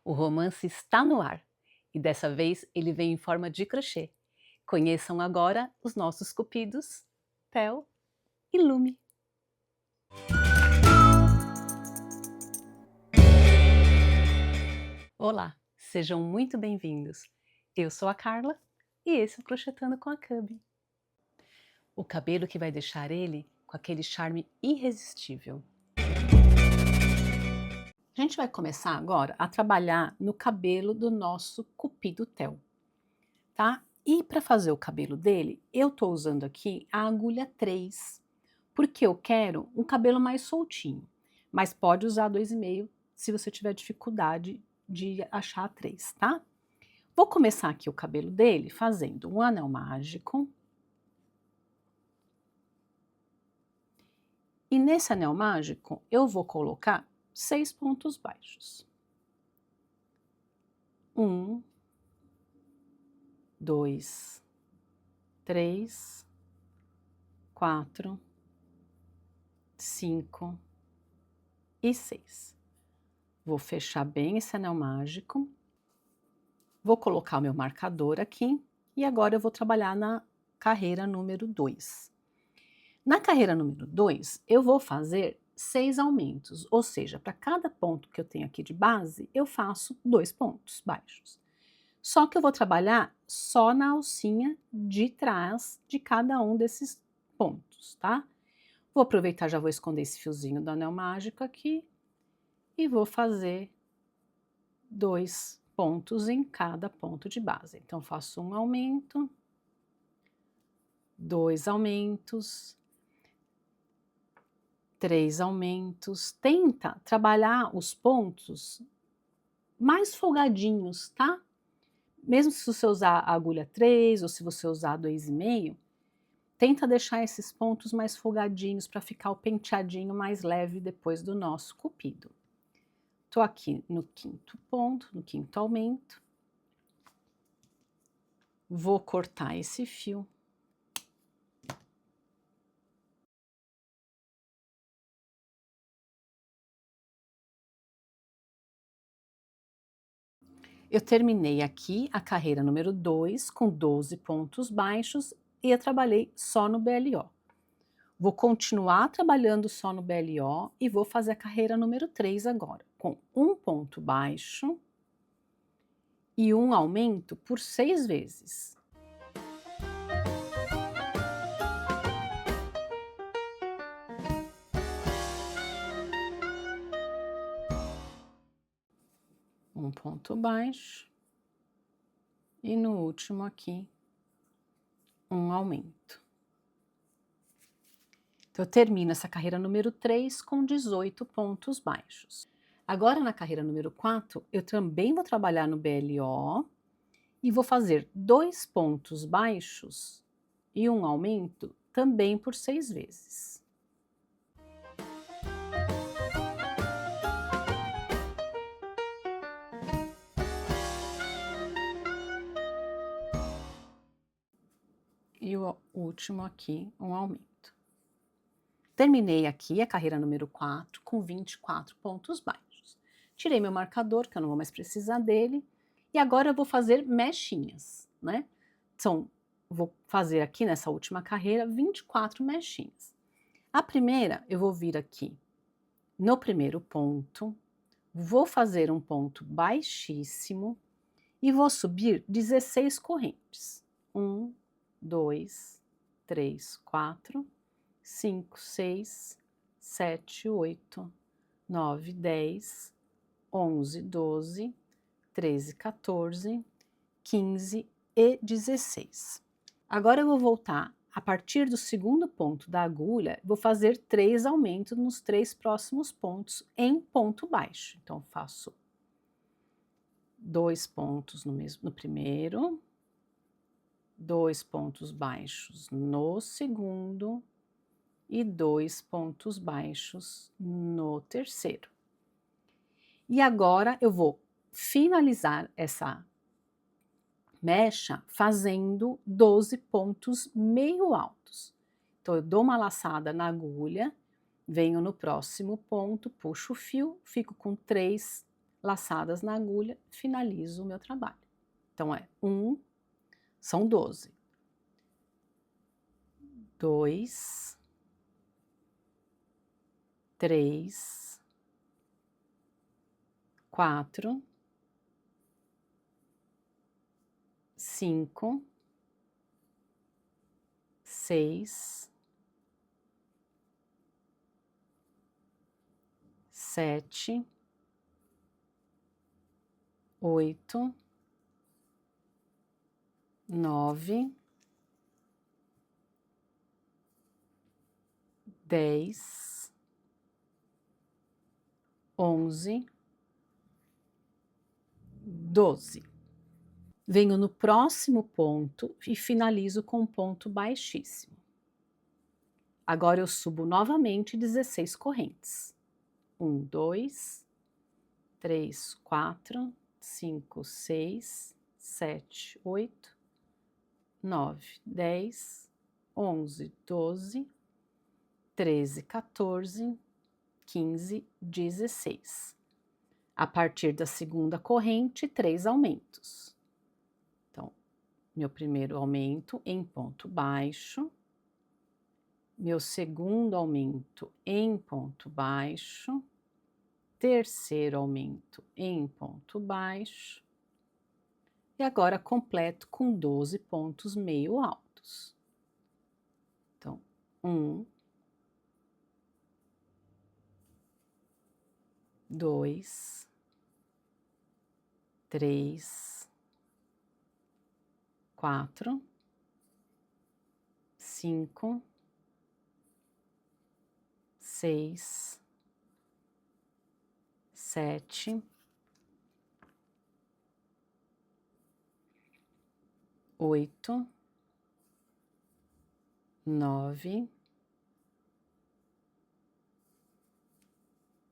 O romance está no ar e dessa vez ele vem em forma de crochê. Conheçam agora os nossos cupidos, Theo e Lume. Olá, sejam muito bem-vindos. Eu sou a Carla e esse é o Crochetando com a Cub. O cabelo que vai deixar ele com aquele charme irresistível. A gente vai começar agora a trabalhar no cabelo do nosso cupido Theo, tá? E para fazer o cabelo dele, eu tô usando aqui a agulha 3, porque eu quero um cabelo mais soltinho, mas pode usar 2,5 se você tiver dificuldade de achar a 3, tá? Vou começar aqui o cabelo dele fazendo um anel mágico. E nesse anel mágico eu vou colocar 6 pontos baixos. 1, 2, 3, 4, 5 e 6. Vou fechar bem esse anel mágico. Vou colocar o meu marcador aqui e agora eu vou trabalhar na carreira número 2. Na carreira número 2, eu vou fazer 6 aumentos, ou seja, para cada ponto que eu tenho aqui de base, eu faço 2 pontos baixos. Só que eu vou trabalhar só na alcinha de trás de cada um desses pontos, tá? Vou aproveitar, já vou esconder esse fiozinho do anel mágico aqui e vou fazer 2 pontos em cada ponto de base. Então, faço um aumento, 2 aumentos, 3 aumentos. Tenta trabalhar os pontos mais folgadinhos, tá? Mesmo se você usar a agulha 3 ou se você usar 2,5, tenta deixar esses pontos mais folgadinhos para ficar o penteadinho mais leve depois do nosso cupido. Tô aqui no 5º ponto, no 5º aumento. Vou cortar esse fio. Eu terminei aqui a carreira número 2 com 12 pontos baixos e eu trabalhei só no BLO. Vou continuar trabalhando só no BLO e vou fazer a carreira número 3 agora, com um ponto baixo e um aumento por 6 vezes. Um ponto baixo e no último aqui um aumento. Então eu termino essa carreira número 3 com 18 pontos baixos. Agora na carreira número 4, eu também vou trabalhar no BLO e vou fazer 2 pontos baixos e um aumento também por 6 vezes. E o último aqui, um aumento. Terminei aqui a carreira número 4 com 24 pontos baixos. Tirei meu marcador, que eu não vou mais precisar dele, e agora eu vou fazer mechinhas, né? Vou fazer aqui nessa última carreira 24 mechinhas. A primeira, eu vou vir aqui no primeiro ponto, vou fazer um ponto baixíssimo e vou subir 16 correntes. 1, 2, 3, 4, 5, 6, 7, 8, 9, 10, 11, 12, 13, 14, 15 e 16. Agora eu vou voltar a partir do segundo ponto da agulha, vou fazer 3 aumentos nos 3 próximos pontos em ponto baixo. Então, faço 2 pontos no primeiro, 2 pontos baixos no segundo e 2 pontos baixos no terceiro. E agora eu vou finalizar essa mecha fazendo 12 pontos meio altos. Então eu dou uma laçada na agulha, venho no próximo ponto, puxo o fio, fico com 3 laçadas na agulha, finalizo o meu trabalho. Então, são 12. 2, 3, 4, 5, 6, 7, 8, 9, 10, 11, 12. Venho no próximo ponto e finalizo com um ponto baixíssimo. Agora eu subo novamente 16 correntes. 1, 2, 3, 4, 5, 6, 7, 8, 9, 10, 11, 12, 13, 14, 15, 16. A partir da segunda corrente, 3 aumentos. Então, meu primeiro aumento em ponto baixo, meu segundo aumento em ponto baixo, terceiro aumento em ponto baixo, e agora completo com 12 pontos meio altos. Então, 1, 2, 3, 4, 5, 6, 7, 8, 9,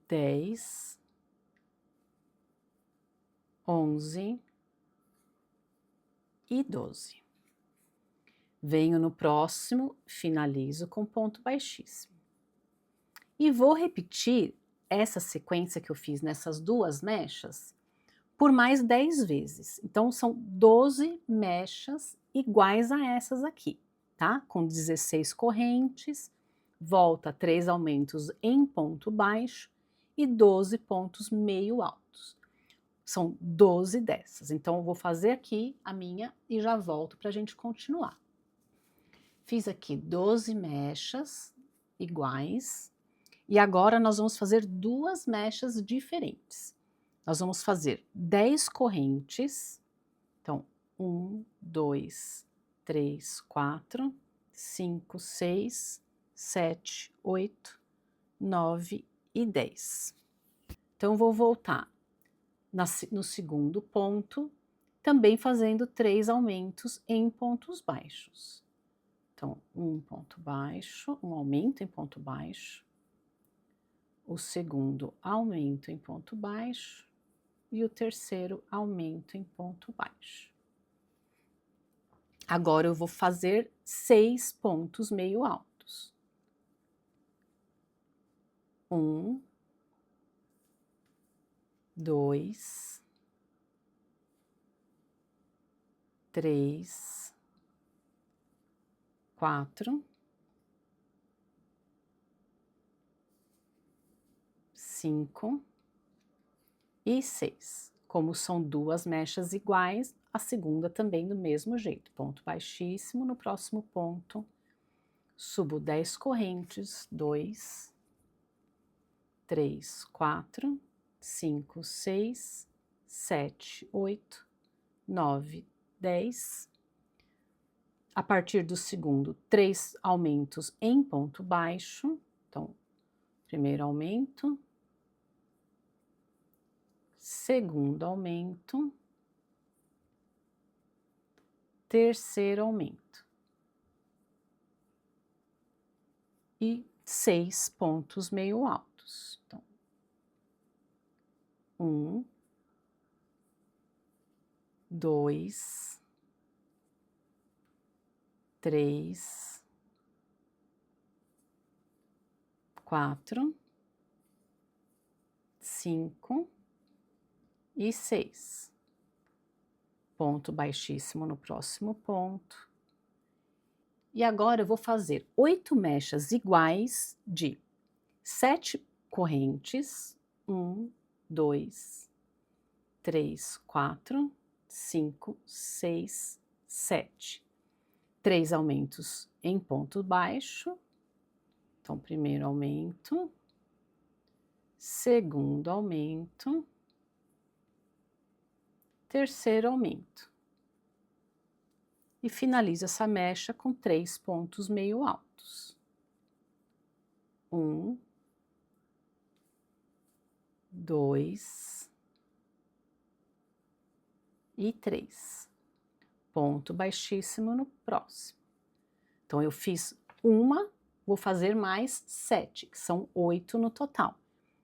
10, 11 e 12. Venho no próximo, finalizo com ponto baixíssimo. E vou repetir essa sequência que eu fiz nessas duas mechas por mais 10 vezes. Então, são 12 mechas iguais a essas aqui, tá? Com 16 correntes, volta 3 aumentos em ponto baixo e 12 pontos meio altos. São 12 dessas. Então, eu vou fazer aqui a minha e já volto para a gente continuar. Fiz aqui 12 mechas iguais e agora nós vamos fazer duas mechas diferentes. Nós vamos fazer 10 correntes. Então, 1, 2, 3, 4, 5, 6, 7, 8, 9 e 10. Então, eu vou voltar no segundo ponto, também fazendo 3 aumentos em pontos baixos. Então, um ponto baixo, um aumento em ponto baixo, o segundo aumento em ponto baixo e o terceiro aumento em ponto baixo. Agora eu vou fazer 6 pontos meio altos. 1, 2, 3, 4, 5 e 6. Como são duas mechas iguais, a segunda também do mesmo jeito. Ponto baixíssimo, no próximo ponto, subo 10 correntes, 2, 3, 4, 5, 6, 7, 8, 9, 10. A partir do segundo, 3 aumentos em ponto baixo. Então, primeiro aumento, segundo aumento, terceiro aumento. E 6 pontos meio altos. Então, 1, 2, 3, 4, 5, e 6. Ponto baixíssimo no próximo ponto. E agora eu vou fazer 8 mechas iguais de 7 correntes. 1, 2, 3, 4, 5, 6, 7. 3 aumentos em ponto baixo. Então, primeiro aumento, segundo aumento, terceiro aumento. E finalizo essa mecha com 3 pontos meio altos. 1, 2 e 3. Ponto baixíssimo no próximo. Então, eu fiz uma, vou fazer mais 7, que são 8 no total.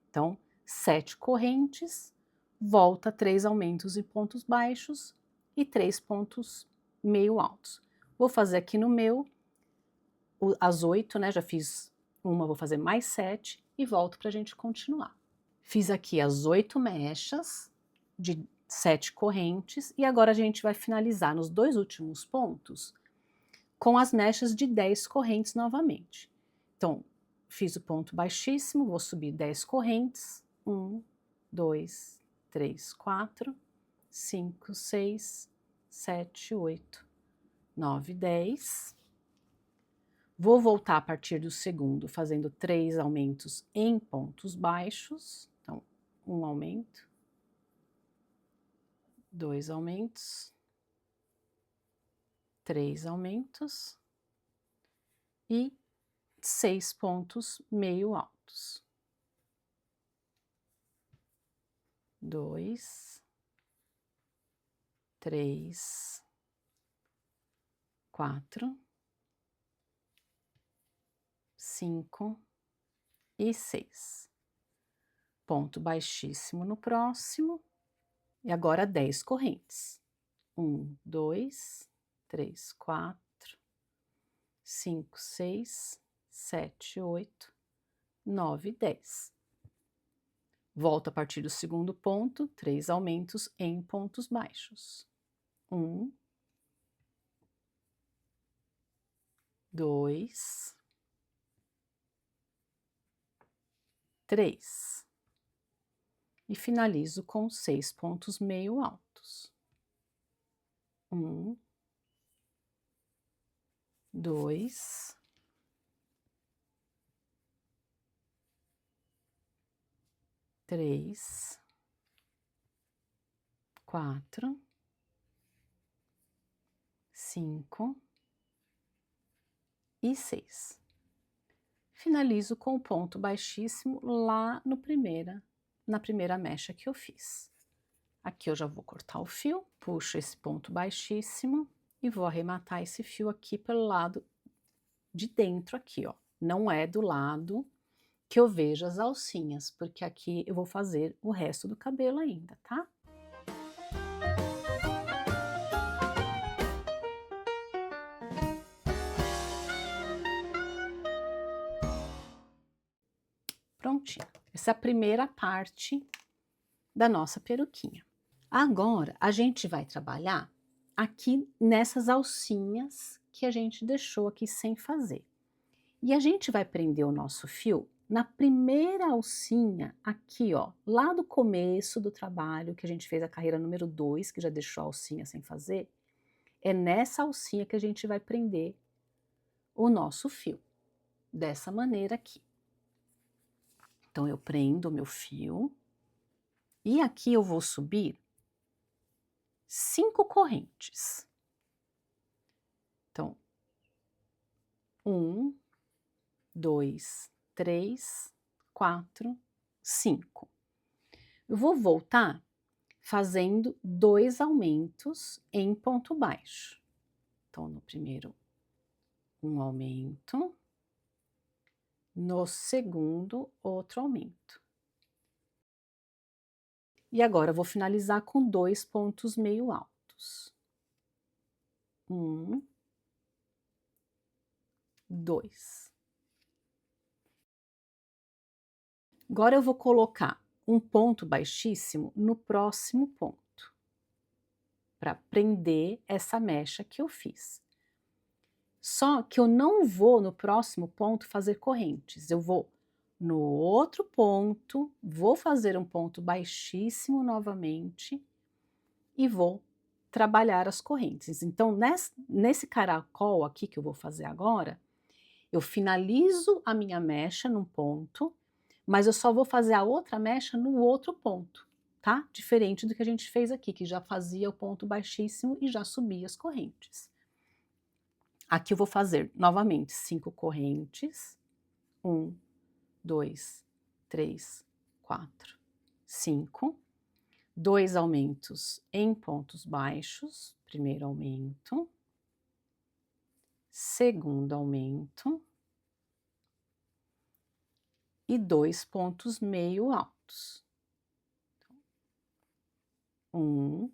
Então, 7 correntes, volta 3 aumentos em pontos baixos e 3 pontos meio altos. Vou fazer aqui no meu as 8, né? Já fiz uma, vou fazer mais 7 e volto para a gente continuar. Fiz aqui as 8 mechas de 7 correntes e agora a gente vai finalizar nos 2 últimos pontos com as mechas de 10 correntes novamente. Então, fiz o ponto baixíssimo, vou subir 10 correntes. 1, 2, 3, 4, 5, 6, 7, 8, 9, 10. Vou voltar a partir do segundo, fazendo 3 aumentos em pontos baixos. Então, 1 aumento, 2 aumentos, 3 aumentos e 6 pontos meio altos. 2, 3, 4, 5 e 6. Ponto baixíssimo no próximo. E agora 10 correntes. 1, 2, 3, 4, 5, 6, 7, 8, 9, 10. Volto a partir do segundo ponto, 3 aumentos em pontos baixos. 1, 2, 3. E finalizo com 6 pontos meio altos. 1, 2, 3, 4, 5 e 6. Finalizo com o ponto baixíssimo lá na primeira mecha que eu fiz. Aqui eu já vou cortar o fio, puxo esse ponto baixíssimo e vou arrematar esse fio aqui pelo lado de dentro aqui, ó. Não é do lado que eu vejo as alcinhas, porque aqui eu vou fazer o resto do cabelo ainda, tá? Prontinho. Essa é a primeira parte da nossa peruquinha. Agora, a gente vai trabalhar aqui nessas alcinhas que a gente deixou aqui sem fazer. E a gente vai prender o nosso fio na primeira alcinha aqui, ó, lá do começo do trabalho, que a gente fez a carreira número 2, que já deixou a alcinha sem fazer. É nessa alcinha que a gente vai prender o nosso fio, dessa maneira aqui. Então, eu prendo o meu fio e aqui eu vou subir 5 correntes. Então, 1, 2, 3, 4, 5. Eu vou voltar fazendo 2 aumentos em ponto baixo. Então, no primeiro, um aumento. No segundo, outro aumento. E agora eu vou finalizar com 2 pontos meio altos. 1, 2. Agora eu vou colocar um ponto baixíssimo no próximo ponto, para prender essa mecha que eu fiz. Só que eu não vou no próximo ponto fazer correntes, eu vou no outro ponto, vou fazer um ponto baixíssimo novamente e vou trabalhar as correntes. Então, nesse caracol aqui que eu vou fazer agora, eu finalizo a minha mecha num ponto, mas eu só vou fazer a outra mecha no outro ponto, tá? Diferente do que a gente fez aqui, que já fazia o ponto baixíssimo e já subia as correntes. Aqui eu vou fazer novamente 5 correntes. 1, 2, 3, 4, 5. 2 aumentos em pontos baixos. Primeiro aumento. Segundo aumento. E 2 pontos meio altos. 1,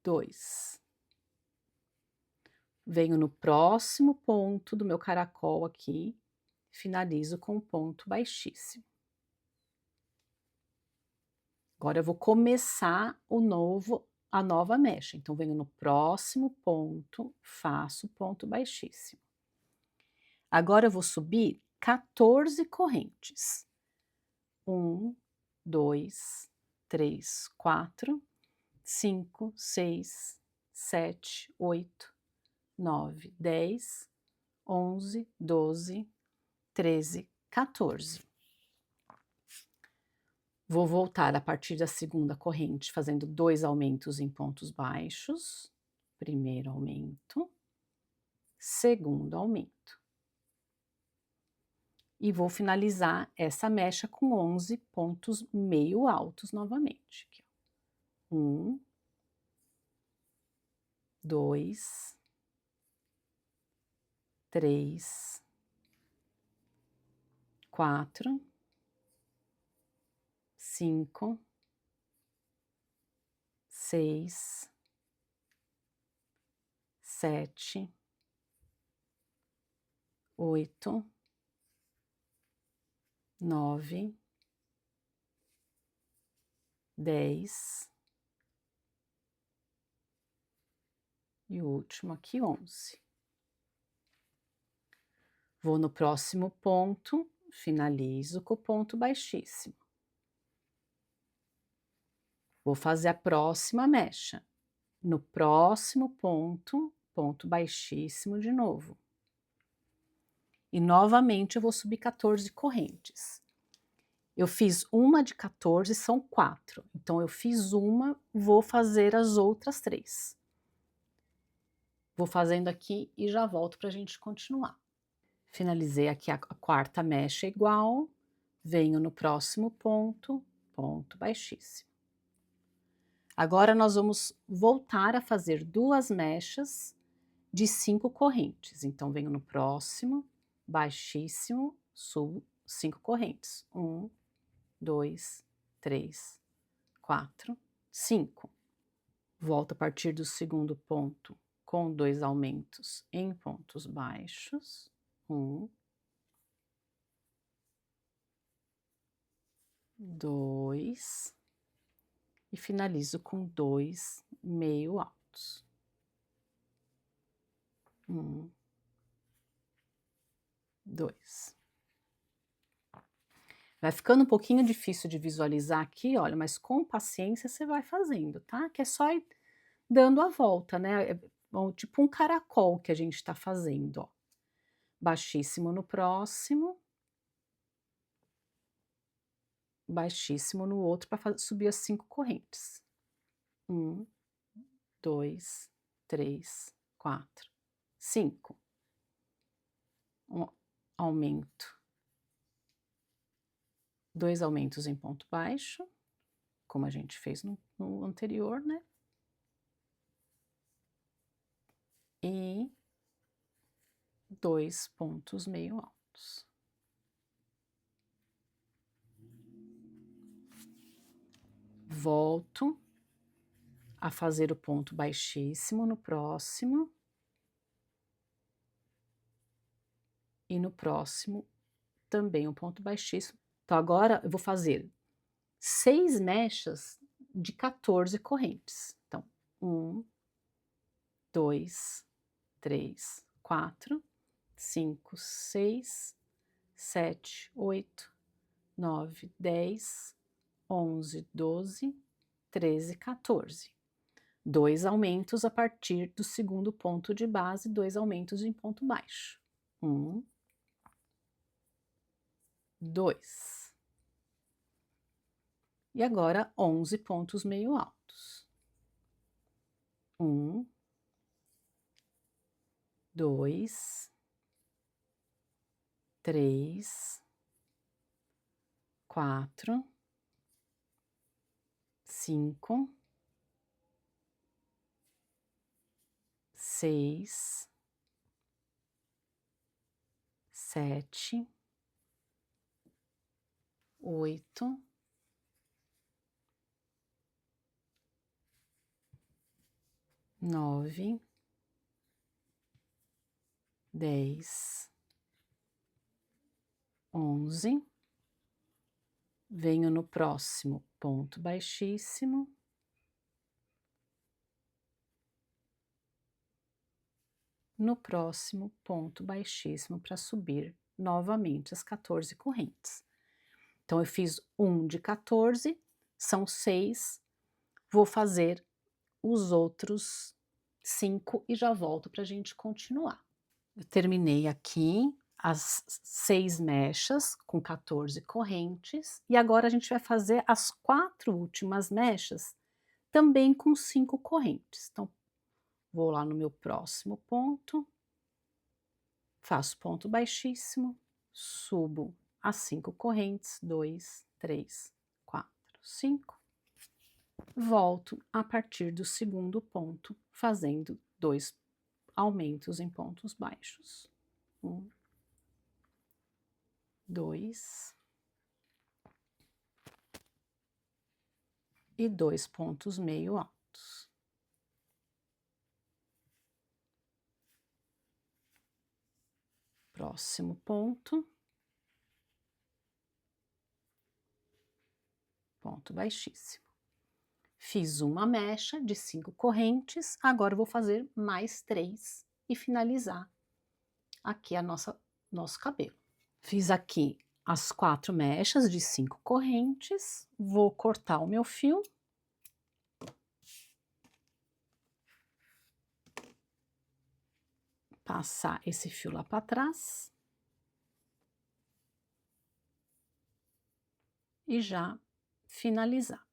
2. Venho no próximo ponto do meu caracol aqui, finalizo com um ponto baixíssimo. Agora eu vou começar a nova mecha, então venho no próximo ponto, faço ponto baixíssimo. Agora eu vou subir 14 correntes. 1, 2, 3, 4, 5, 6, 7, 8, 9, 10, 11, 12, 13, 14. Vou voltar a partir da segunda corrente, fazendo 2 aumentos em pontos baixos. Primeiro aumento, segundo aumento. E vou finalizar essa mecha com 11 pontos meio altos novamente. 1, 2, 3, 4, 5, 6, 7, 8, 9, 10 e o último aqui 11. Vou no próximo ponto, finalizo com o ponto baixíssimo. Vou fazer a próxima mecha. No próximo ponto, ponto baixíssimo de novo. E novamente eu vou subir 14 correntes. Eu fiz uma de 14, são 4. Então eu fiz uma, vou fazer as outras 3. Vou fazendo aqui e já volto para a gente continuar. Finalizei aqui a quarta mecha igual, venho no próximo ponto, ponto baixíssimo. Agora nós vamos voltar a fazer 2 mechas de 5 correntes. Então venho no próximo, baixíssimo, subo 5 correntes. 1, 2, 3, 4, 5. Volto a partir do segundo ponto com 2 aumentos em pontos baixos. 1, 2 e finalizo com 2 meio altos. 1, 2. Vai ficando um pouquinho difícil de visualizar aqui, olha, mas com paciência você vai fazendo, tá? Que é só ir dando a volta, né? Tipo um caracol que a gente está fazendo, ó. Baixíssimo no próximo. Baixíssimo no outro para subir as 5 correntes. 1, 2, 3, 4, 5. Um aumento. 2 aumentos em ponto baixo, como a gente fez no anterior, né? E 2 pontos meio altos. Volto a fazer o ponto baixíssimo no próximo. E no próximo também um ponto baixíssimo, Então agora eu vou fazer 6 mechas de 14 correntes. Então, 1, 2, 3, 4, 5, 6, 7, 8, 9, 10, 11, 12, 13, 14. 2 aumentos a partir do segundo ponto de base, 2 aumentos em ponto baixo. 1, 2. E agora 11 pontos meio altos. 1, 2, 3, 4, 5, 6, 7, 8, 9, 10, 11. Venho no próximo ponto baixíssimo. No próximo ponto baixíssimo para subir novamente as 14 correntes. Então, eu fiz um de 14, são 6, vou fazer os outros 5 e já volto para a gente continuar. Eu terminei aqui as 6 mechas com 14 correntes e agora a gente vai fazer as 4 últimas mechas também com 5 correntes. Então, vou lá no meu próximo ponto, faço ponto baixíssimo, subo as 5 correntes, 2, 3, 4, 5. Volto a partir do segundo ponto, fazendo 2 aumentos em pontos baixos. 1, 2 e 2 pontos meio altos. Próximo ponto. Ponto baixíssimo. Fiz uma mecha de 5 correntes, agora eu vou fazer mais 3 e finalizar aqui nosso cabelo. Fiz aqui as 4 mechas de 5 correntes, vou cortar o meu fio. Passar esse fio lá para trás. E já finalizar.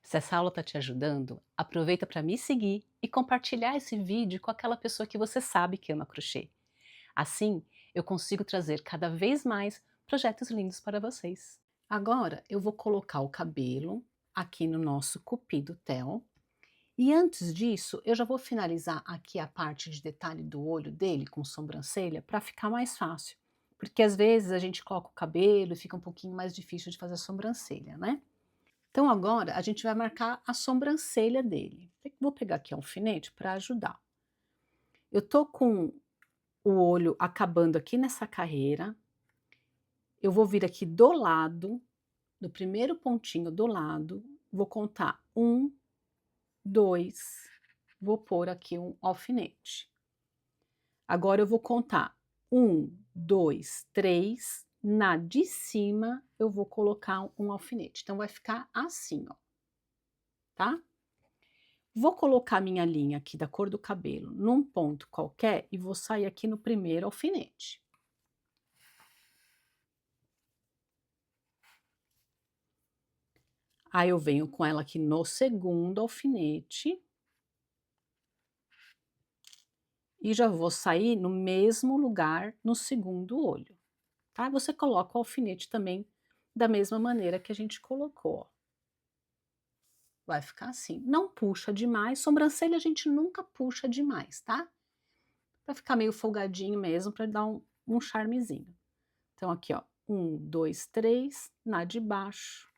Se essa aula está te ajudando, aproveita para me seguir e compartilhar esse vídeo com aquela pessoa que você sabe que ama crochê. Assim, eu consigo trazer cada vez mais projetos lindos para vocês. Agora, eu vou colocar o cabelo aqui no nosso Cupido Tel. E antes disso, eu já vou finalizar aqui a parte de detalhe do olho dele com sobrancelha para ficar mais fácil. Porque às vezes a gente coloca o cabelo e fica um pouquinho mais difícil de fazer a sobrancelha, né? Então agora a gente vai marcar a sobrancelha dele. Vou pegar aqui um alfinete para ajudar. Eu tô com o olho acabando aqui nessa carreira. Eu vou vir aqui do lado, do primeiro pontinho do lado, vou contar 1, 2, vou pôr aqui um alfinete. Agora eu vou contar 1, 2, 3, na de cima eu vou colocar um alfinete. Então vai ficar assim, ó, tá? Vou colocar minha linha aqui da cor do cabelo num ponto qualquer e vou sair aqui no primeiro alfinete. Aí eu venho com ela aqui no segundo alfinete. E já vou sair no mesmo lugar no segundo olho, tá? Você coloca o alfinete também da mesma maneira que a gente colocou, ó. Vai ficar assim. Não puxa demais, sobrancelha a gente nunca puxa demais, tá? Pra ficar meio folgadinho mesmo, pra dar um charmezinho. Então aqui, ó, 1, 2, 3, na de baixo,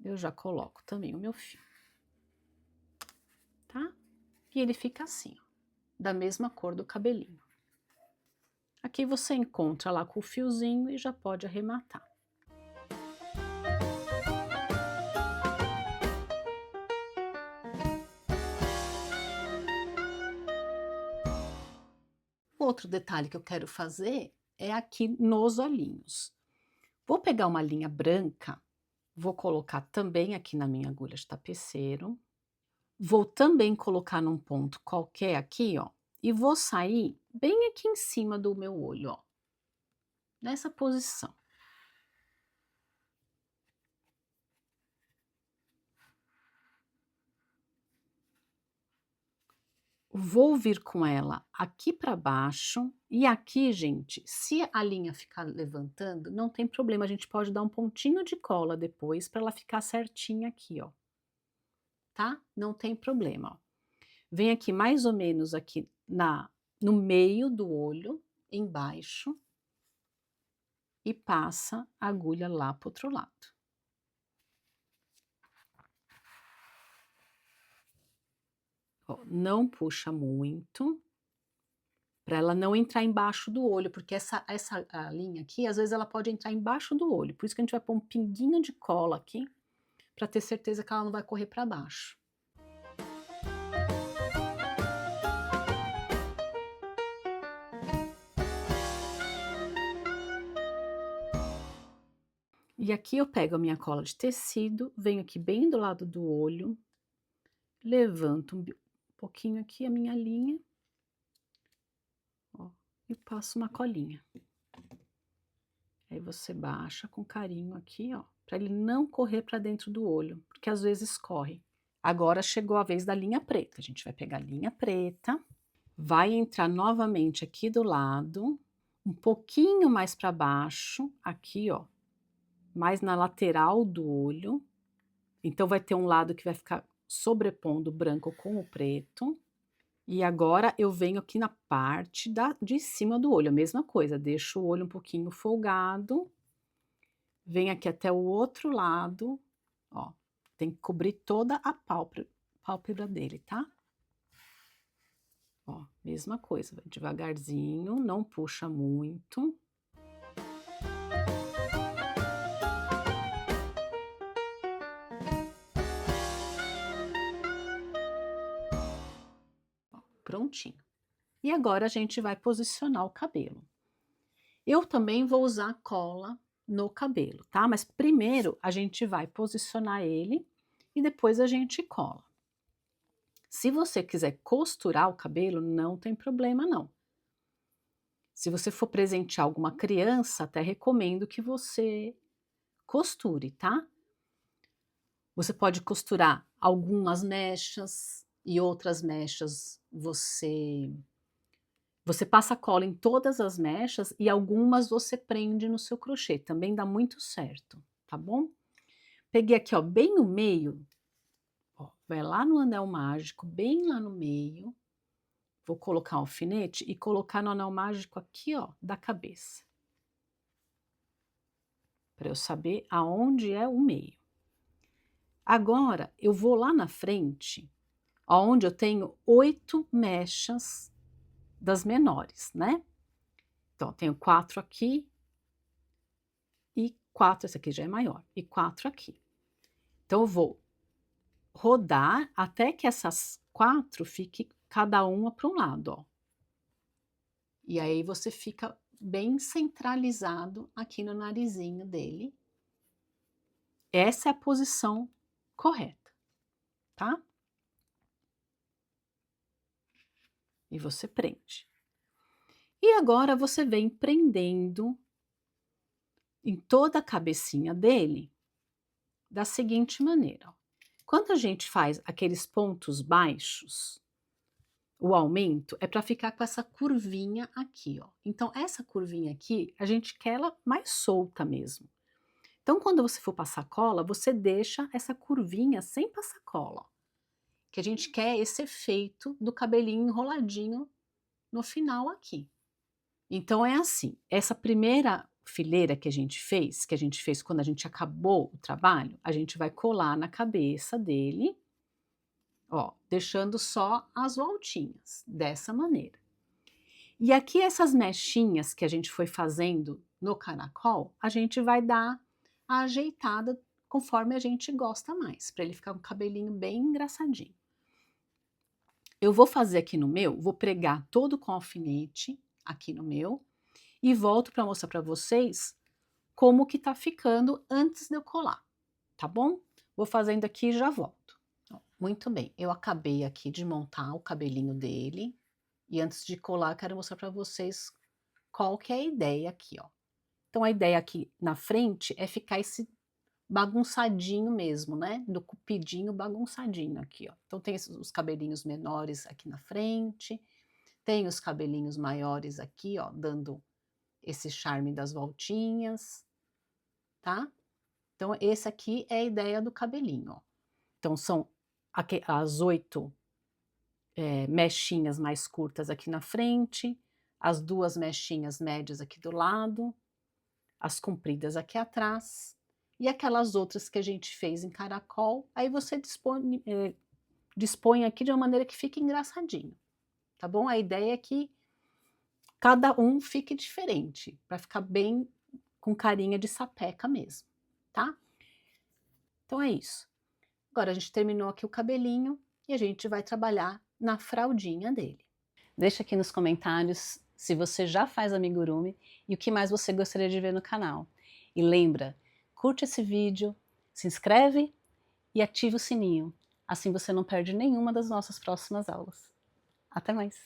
eu já coloco também o meu fio. E ele fica assim, ó, da mesma cor do cabelinho. Aqui você encontra lá com o fiozinho e já pode arrematar. Outro detalhe que eu quero fazer é aqui nos olhinhos. Vou pegar uma linha branca, vou colocar também aqui na minha agulha de tapeceiro. Vou também colocar num ponto qualquer aqui, ó, e vou sair bem aqui em cima do meu olho, ó, nessa posição. Vou vir com ela aqui para baixo e aqui, gente, se a linha ficar levantando, não tem problema, a gente pode dar um pontinho de cola depois para ela ficar certinha aqui, ó. Tá? Não tem problema, ó. Vem aqui mais ou menos aqui no meio do olho, embaixo, e passa a agulha lá para o outro lado. Ó, não puxa muito, para ela não entrar embaixo do olho, porque a linha aqui, às vezes ela pode entrar embaixo do olho, por isso que a gente vai pôr um pinguinho de cola aqui, para ter certeza que ela não vai correr para baixo. E aqui eu pego a minha cola de tecido, venho aqui bem do lado do olho, levanto um pouquinho aqui a minha linha, ó, e passo uma colinha. Aí você baixa com carinho aqui, ó, para ele não correr para dentro do olho, porque às vezes corre. Agora chegou a vez da linha preta. A gente vai pegar a linha preta, vai entrar novamente aqui do lado, um pouquinho mais para baixo, aqui, ó, mais na lateral do olho. Então vai ter um lado que vai ficar sobrepondo o branco com o preto. E agora eu venho aqui na parte de cima do olho, a mesma coisa, deixo o olho um pouquinho folgado, venho aqui até o outro lado, ó, tem que cobrir toda a pálpebra dele, tá? Ó, mesma coisa, vai devagarzinho, não puxa muito. Ó, prontinho. E agora a gente vai posicionar o cabelo. Eu também vou usar cola no cabelo, tá? Mas primeiro a gente vai posicionar ele e depois a gente cola. Se você quiser costurar o cabelo, não tem problema não. Se você for presentear alguma criança, até recomendo que você costure, tá? Você pode costurar algumas mechas e outras mechas você passa cola em todas as mechas e algumas você prende no seu crochê, também dá muito certo, tá bom? Peguei aqui, ó, bem no meio, ó, vai lá no anel mágico, bem lá no meio, vou colocar um alfinete e colocar no anel mágico aqui, ó, da cabeça. Para eu saber aonde é o meio. Agora, eu vou lá na frente, aonde eu tenho 8 mechas das menores, né? Então, eu tenho 4 aqui e 4, esse aqui já é maior, e 4 aqui. Então, eu vou rodar até que essas 4 fiquem cada uma para um lado, ó. E aí você fica bem centralizado aqui no narizinho dele. Essa é a posição correta, tá? E você prende. E agora você vem prendendo em toda a cabecinha dele da seguinte maneira, ó. Quando a gente faz aqueles pontos baixos, o aumento é para ficar com essa curvinha aqui, ó. Então essa curvinha aqui, a gente quer ela mais solta mesmo. Então quando você for passar cola, você deixa essa curvinha sem passar cola, ó, que a gente quer esse efeito do cabelinho enroladinho no final aqui. Então é assim, essa primeira fileira que a gente fez quando a gente acabou o trabalho, a gente vai colar na cabeça dele, ó, deixando só as voltinhas, dessa maneira. E aqui essas mechinhas que a gente foi fazendo no caracol, a gente vai dar a ajeitada conforme a gente gosta mais, para ele ficar um cabelinho bem engraçadinho. Eu vou fazer aqui no meu, vou pregar todo com alfinete aqui no meu e volto para mostrar para vocês como que tá ficando antes de eu colar, tá bom? Vou fazendo aqui e já volto. Muito bem, eu acabei aqui de montar o cabelinho dele e antes de colar quero mostrar para vocês qual que é a ideia aqui, ó. Então a ideia aqui na frente é ficar esse bagunçadinho mesmo, né, do cupidinho bagunçadinho aqui, ó. Então tem os cabelinhos menores aqui na frente, tem os cabelinhos maiores aqui, ó, dando esse charme das voltinhas, tá? Então esse aqui é a ideia do cabelinho, ó. Então são as 8 mechinhas mais curtas aqui na frente, as 2 mechinhas médias aqui do lado, as compridas aqui atrás, e aquelas outras que a gente fez em caracol, aí você dispõe aqui de uma maneira que fique engraçadinho, tá bom? A ideia é que cada um fique diferente, para ficar bem com carinha de sapeca mesmo, tá? Então é isso. Agora a gente terminou aqui o cabelinho e a gente vai trabalhar na fraldinha dele. Deixa aqui nos comentários se você já faz amigurumi e o que mais você gostaria de ver no canal. E lembra, curte esse vídeo, se inscreve e ativa o sininho. Assim você não perde nenhuma das nossas próximas aulas. Até mais!